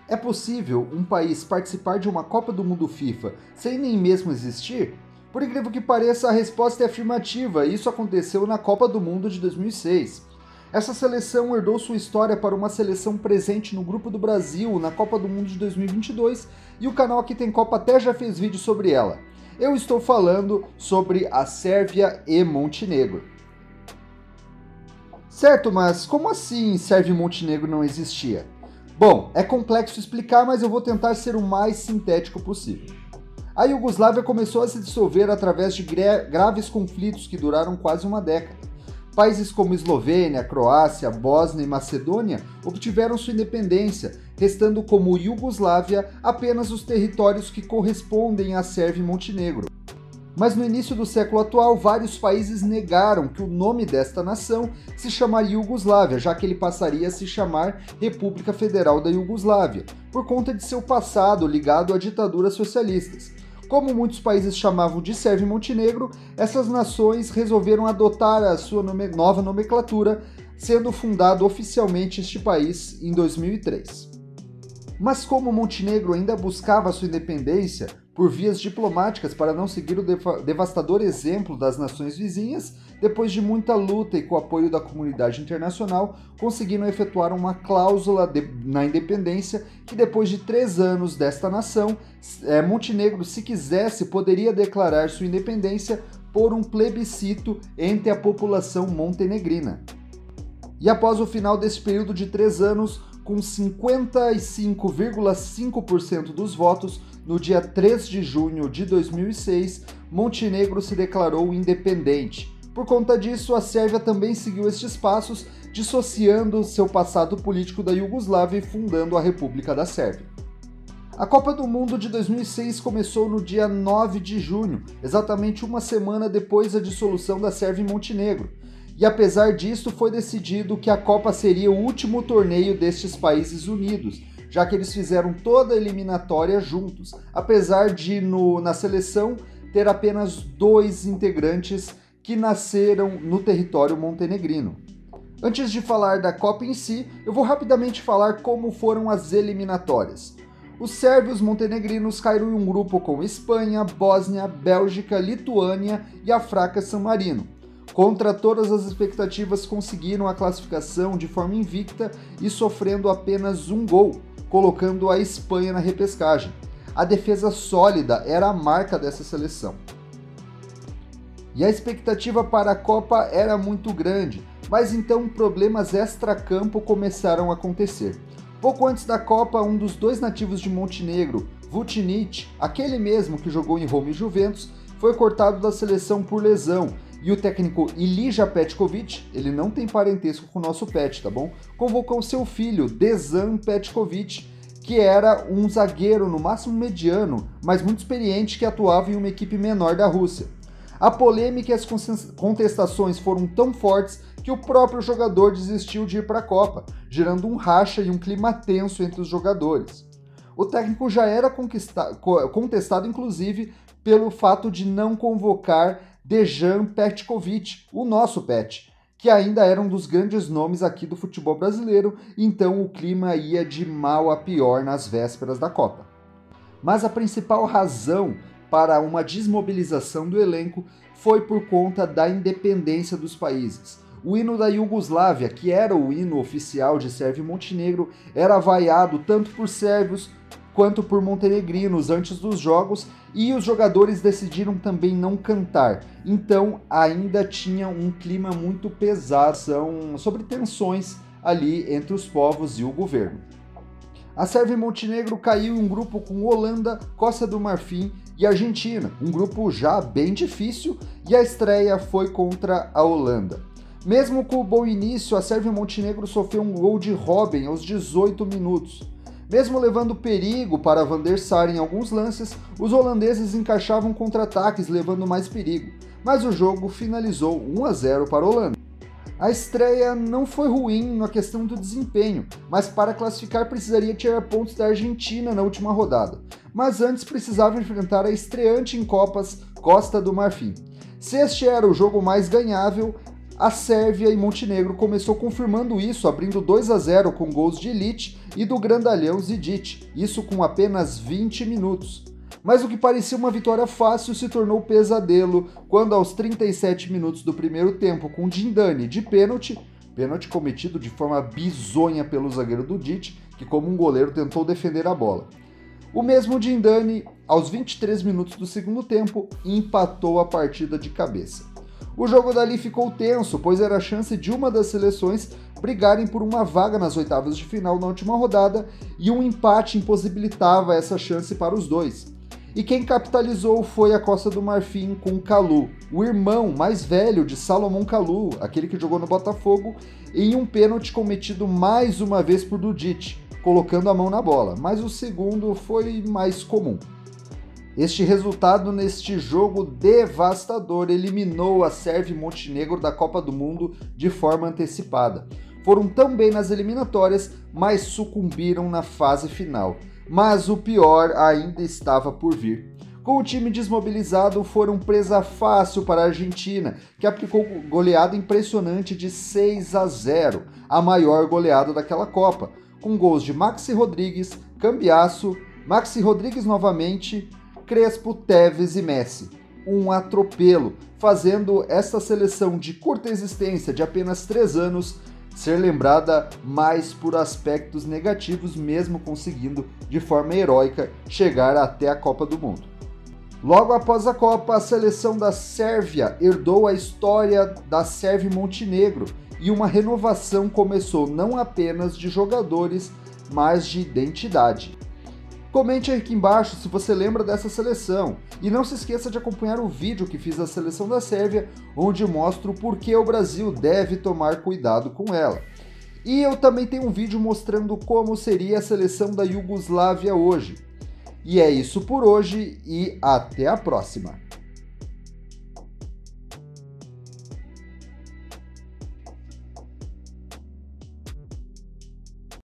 É possível um país participar de uma Copa do Mundo FIFA sem nem mesmo existir? Por incrível que pareça, a resposta é afirmativa, e isso aconteceu na Copa do Mundo de 2006. Essa seleção herdou sua história para uma seleção presente no Grupo do Brasil na Copa do Mundo de 2022, e o canal Aqui Tem Copa até já fez vídeo sobre ela. Eu estou falando sobre a Sérvia e Montenegro. Certo, mas como assim Sérvia e Montenegro não existia? Bom, é complexo explicar, mas eu vou tentar ser o mais sintético possível. A Iugoslávia começou a se dissolver através de graves conflitos que duraram quase uma década. Países como Eslovênia, Croácia, Bósnia e Macedônia obtiveram sua independência, restando como Iugoslávia apenas os territórios que correspondem à Sérvia e Montenegro. Mas no início do século atual, vários países negaram que o nome desta nação se chamaria Iugoslávia, já que ele passaria a se chamar República Federal da Iugoslávia, por conta de seu passado ligado a ditaduras socialistas. Como muitos países chamavam de Sérvia e Montenegro, essas nações resolveram adotar a sua nova nomenclatura, sendo fundado oficialmente este país em 2003. Mas como Montenegro ainda buscava sua independência por vias diplomáticas para não seguir o devastador exemplo das nações vizinhas, depois de muita luta e com o apoio da comunidade internacional, conseguiram efetuar uma cláusula na independência que depois de 3 anos desta nação, Montenegro, se quisesse, poderia declarar sua independência por um plebiscito entre a população montenegrina. E após o final desse período de 3 anos, com 55,5% dos votos, no dia 3 de junho de 2006, Montenegro se declarou independente. Por conta disso, a Sérvia também seguiu estes passos, dissociando seu passado político da Iugoslávia e fundando a República da Sérvia. A Copa do Mundo de 2006 começou no dia 9 de junho, exatamente uma semana depois da dissolução da Sérvia e Montenegro. E apesar disso, foi decidido que a Copa seria o último torneio destes países unidos, já que eles fizeram toda a eliminatória juntos, apesar de na seleção ter apenas 2 integrantes que nasceram no território montenegrino. Antes de falar da Copa em si, eu vou rapidamente falar como foram as eliminatórias. Os sérvios montenegrinos caíram em um grupo com Espanha, Bósnia, Bélgica, Lituânia e a fraca San Marino. Contra todas as expectativas, conseguiram a classificação de forma invicta e sofrendo apenas um gol, colocando a Espanha na repescagem. A defesa sólida era a marca dessa seleção. E a expectativa para a Copa era muito grande, mas então problemas extracampo começaram a acontecer. Pouco antes da Copa, um dos 2 nativos de Montenegro, Vucinic, aquele mesmo que jogou em Roma e Juventus, foi cortado da seleção por lesão, e o técnico Ilija Petkovic, ele não tem parentesco com o nosso Pet, tá bom? Convocou seu filho, Desan Petkovic, que era um zagueiro no máximo mediano, mas muito experiente, que atuava em uma equipe menor da Rússia. A polêmica e as contestações foram tão fortes que o próprio jogador desistiu de ir para a Copa, gerando um racha e um clima tenso entre os jogadores. O técnico já era contestado, inclusive, pelo fato de não convocar Dejan Petkovic, o nosso Pet, que ainda era um dos grandes nomes aqui do futebol brasileiro, então o clima ia de mal a pior nas vésperas da Copa. Mas a principal razão para uma desmobilização do elenco foi por conta da independência dos países. O hino da Iugoslávia, que era o hino oficial de Sérvia e Montenegro, era vaiado tanto por sérvios quanto por montenegrinos antes dos jogos, e os jogadores decidiram também não cantar. Então ainda tinha um clima muito pesado sobre tensões ali entre os povos e o governo. A Sérvia e Montenegro caiu em um grupo com Holanda, Costa do Marfim e Argentina, um grupo já bem difícil, e a estreia foi contra a Holanda. Mesmo com o bom início, a Sérvia e Montenegro sofreu um gol de Robben aos 18 minutos. Mesmo levando perigo para Van der Sar em alguns lances, os holandeses encaixavam contra-ataques levando mais perigo, mas o jogo finalizou 1-0 para a Holanda. A estreia não foi ruim na questão do desempenho, mas para classificar precisaria tirar pontos da Argentina na última rodada. Mas antes precisava enfrentar a estreante em Copas, Costa do Marfim. Se este era o jogo mais ganhável, A Sérvia e Montenegro começou confirmando isso, abrindo 2-0 com gols de Ilić e do grandalhão Zidić, isso com apenas 20 minutos. Mas o que parecia uma vitória fácil se tornou pesadelo quando aos 37 minutos do primeiro tempo, com Dindani de pênalti cometido de forma bizonha pelo zagueiro Dudić, que como um goleiro tentou defender a bola. O mesmo Dindani, aos 23 minutos do segundo tempo, empatou a partida de cabeça. O jogo dali ficou tenso, pois era a chance de uma das seleções brigarem por uma vaga nas oitavas de final na última rodada e um empate impossibilitava essa chance para os dois. E quem capitalizou foi a Costa do Marfim com Kalou, o irmão mais velho de Salomon Kalou, aquele que jogou no Botafogo, em um pênalti cometido mais uma vez por Dudić, colocando a mão na bola, mas o segundo foi mais comum. Este resultado neste jogo devastador eliminou a Sérvia e Montenegro da Copa do Mundo de forma antecipada. Foram tão bem nas eliminatórias, mas sucumbiram na fase final. Mas o pior ainda estava por vir. Com o time desmobilizado, foram presa fácil para a Argentina, que aplicou goleada impressionante de 6-0, a maior goleada daquela Copa, com gols de Maxi Rodrigues, Cambiasso, Maxi Rodrigues novamente, Crespo, Tevez e Messi. Um atropelo, fazendo esta seleção de curta existência de apenas 3 anos ser lembrada mais por aspectos negativos, mesmo conseguindo, de forma heróica, chegar até a Copa do Mundo. Logo após a Copa, a seleção da Sérvia herdou a história da Sérvia e Montenegro e uma renovação começou não apenas de jogadores, mas de identidade. Comente aqui embaixo se você lembra dessa seleção e não se esqueça de acompanhar o vídeo que fiz da seleção da Sérvia, onde mostro por que o Brasil deve tomar cuidado com ela. E eu também tenho um vídeo mostrando como seria a seleção da Iugoslávia hoje. E é isso por hoje e até a próxima!